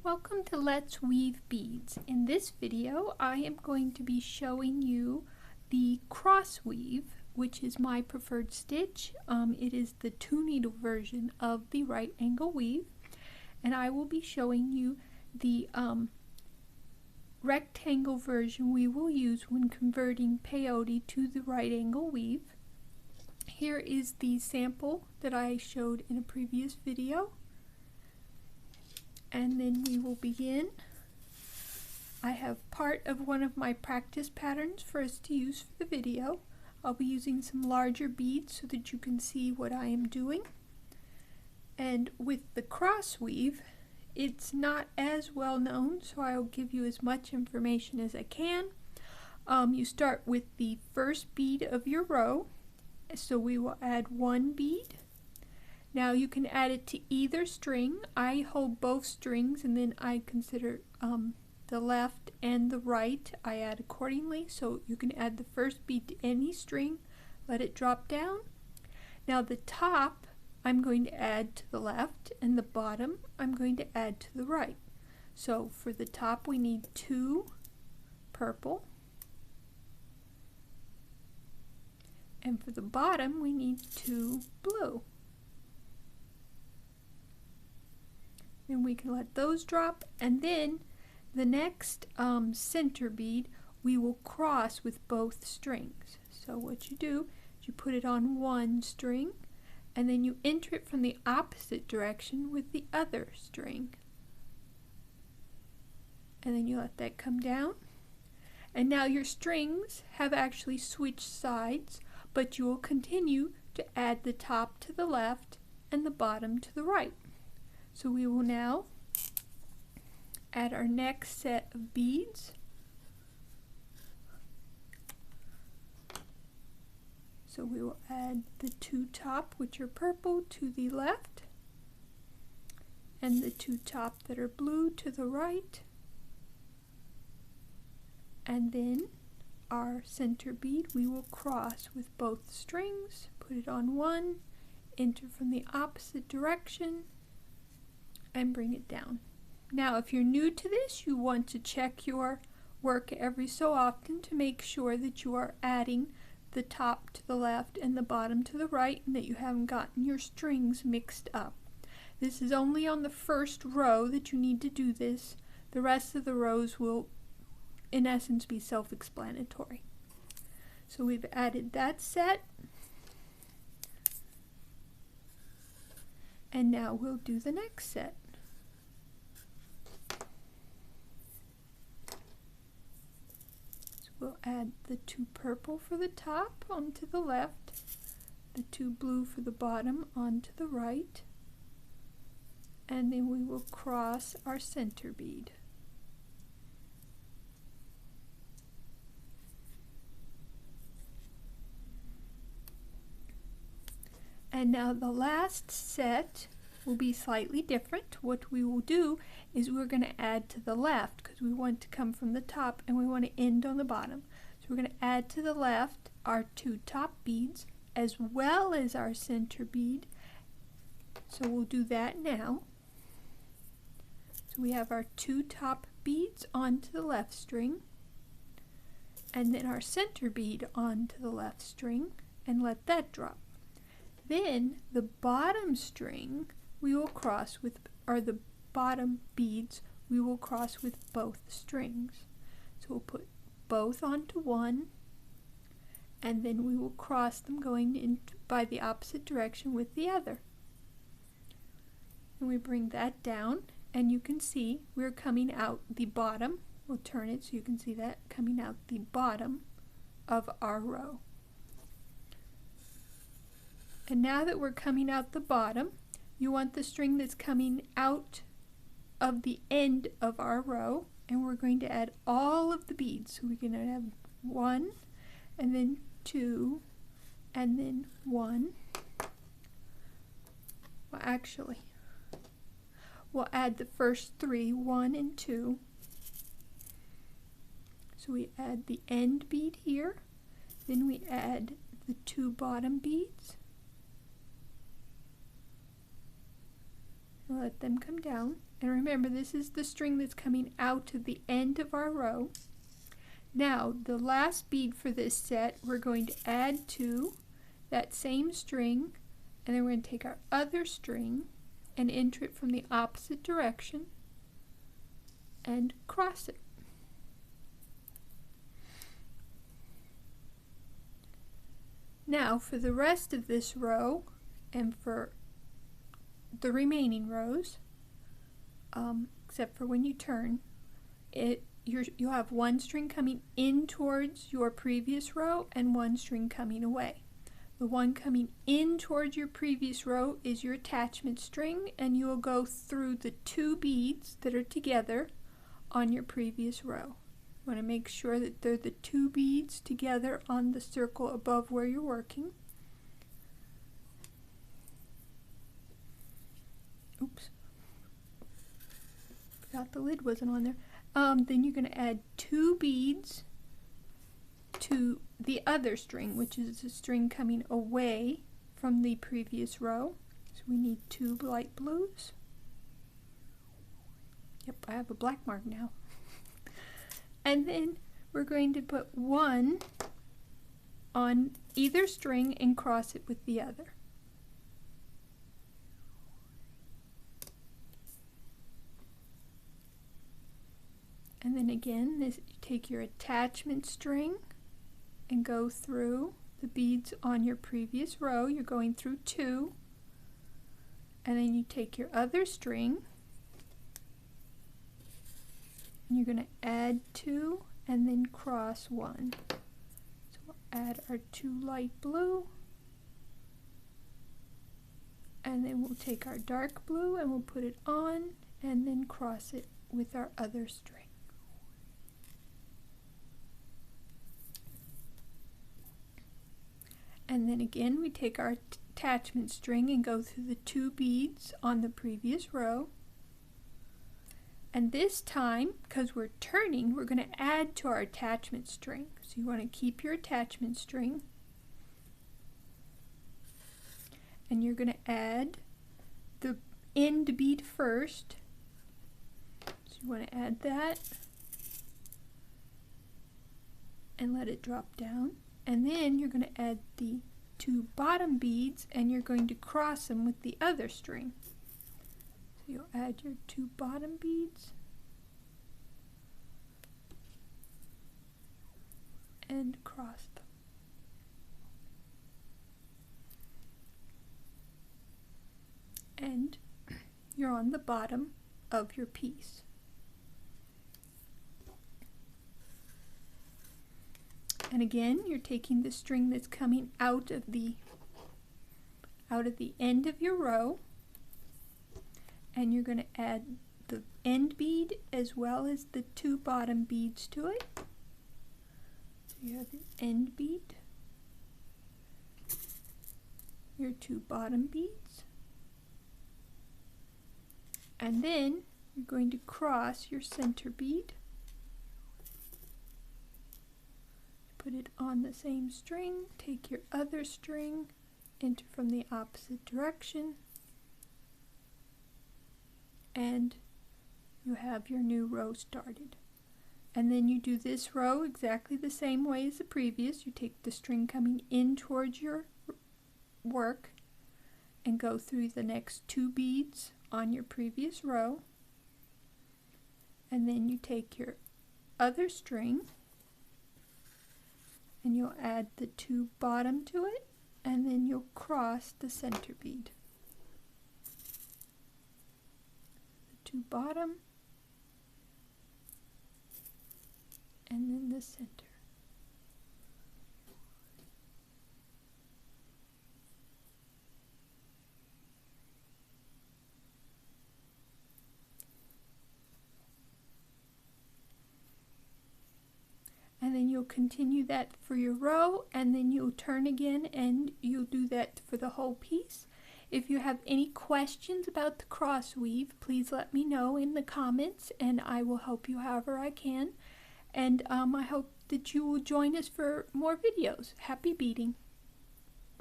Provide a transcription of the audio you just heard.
Welcome to Let's Weave Beads. In this video I am going to be showing you the cross weave, which is my preferred stitch. It is the 2-needle version of the right angle weave, and I will be showing you the rectangle version we will use when converting peyote to the right angle weave. Here is the sample that I showed in a previous video. And then we will begin. I have part of one of my practice patterns for us to use for the video. I'll be using some larger beads so that you can see what I am doing. And with the cross weave, it's not as well known, so I'll give you as much information as I can. You start with the first bead of your row, so we will add one bead. Now you can add it to either string. I hold both strings and then I consider the left and the right. I add accordingly, so you can add the first bead to any string, let it drop down. Now the top I'm going to add to the left and the bottom I'm going to add to the right. So for the top we need 2 purple, and for the bottom we need 2 blue. Then we can let those drop, and then the next center bead we will cross with both strings. So what you do is you put it on one string and then you enter it from the opposite direction with the other string, and then you let that come down, and now your strings have actually switched sides, but you will continue to add the top to the left and the bottom to the right. So we will now add our next set of beads. So we will add the 2 top, which are purple, to the left, and the 2 top that are blue to the right, and then our center bead we will cross with both strings, put it on one, enter from the opposite direction, and bring it down. Now if you're new to this, you want to check your work every so often to make sure that you are adding the top to the left and the bottom to the right, and that you haven't gotten your strings mixed up. This is only on the first row that you need to do this. The rest of the rows will in essence be self-explanatory. So we've added that set, and now we'll do the next set. We'll add the 2 purple for the top onto the left, the 2 blue for the bottom onto the right, and then we will cross our center bead. And now the last set will be slightly different. What we will do is we're going to add to the left, because we want to come from the top and we want to end on the bottom. So we're going to add to the left our 2 top beads as well as our center bead. So we'll do that now. So we have our 2 top beads onto the left string, and then our center bead onto the left string, and let that drop. Then the bottom string we will cross with, or the bottom beads we will cross with both strings. So we'll put both onto one, and then we will cross them going in by the opposite direction with the other. And we bring that down, and you can see we're coming out the bottom. We'll turn it so you can see that coming out the bottom of our row. And now that we're coming out the bottom, you want the string that's coming out of the end of our row, and we're going to add all of the beads. So we're going to have 1, and then 2, and then 1. Well, actually, we'll add the first 3, 1 and 2. So we add the end bead here, then we add the 2 bottom beads, We'll let them come down. And remember, this is the string that's coming out to the end of our row. Now, the last bead for this set, we're going to add to that same string, and then we're going to take our other string and enter it from the opposite direction and cross it. Now, for the rest of this row, and for the remaining rows, except for when you turn, you'll have one string coming in towards your previous row and one string coming away. The one coming in towards your previous row is your attachment string, and you will go through the two beads that are together on your previous row. You want to make sure that they're the two beads together on the circle above where you're working. Oops. Forgot the lid wasn't on there. Then you're going to add two beads to the other string, which is the string coming away from the previous row. So we need two light blues. Yep, I have a black mark now. And then we're going to put one on either string and cross it with the other. And then again, you take your attachment string and go through the beads on your previous row. You're going through two. And then you take your other string and you're going to add two and then cross one. So we'll add our two light blue, and then we'll take our dark blue and we'll put it on and then cross it with our other string. And then again, we take our attachment string and go through the two beads on the previous row. And this time, because we're turning, we're going to add to our attachment string. So you want to keep your attachment string. And you're going to add the end bead first. So you want to add that and let it drop down. And then you're going to add the two bottom beads and you're going to cross them with the other string. So you'll add your two bottom beads and cross them. And you're on the bottom of your piece. And again, you're taking the string that's coming out of the end of your row, and you're going to add the end bead as well as the two bottom beads to it. So you have your end bead, your two bottom beads, and then you're going to cross your center bead. Put it on the same string, take your other string, enter from the opposite direction, and you have your new row started. And then you do this row exactly the same way as the previous. You take the string coming in towards your work and go through the next two beads on your previous row, and then you take your other string and you'll add the two bottom to it, and then you'll cross the center bead. The two bottom, and then the center. And then you'll continue that for your row, and then you'll turn again and you'll do that for the whole piece. If you have any questions about the cross weave, please let me know in the comments and I will help you however I can. And I hope that you will join us for more videos. Happy beading!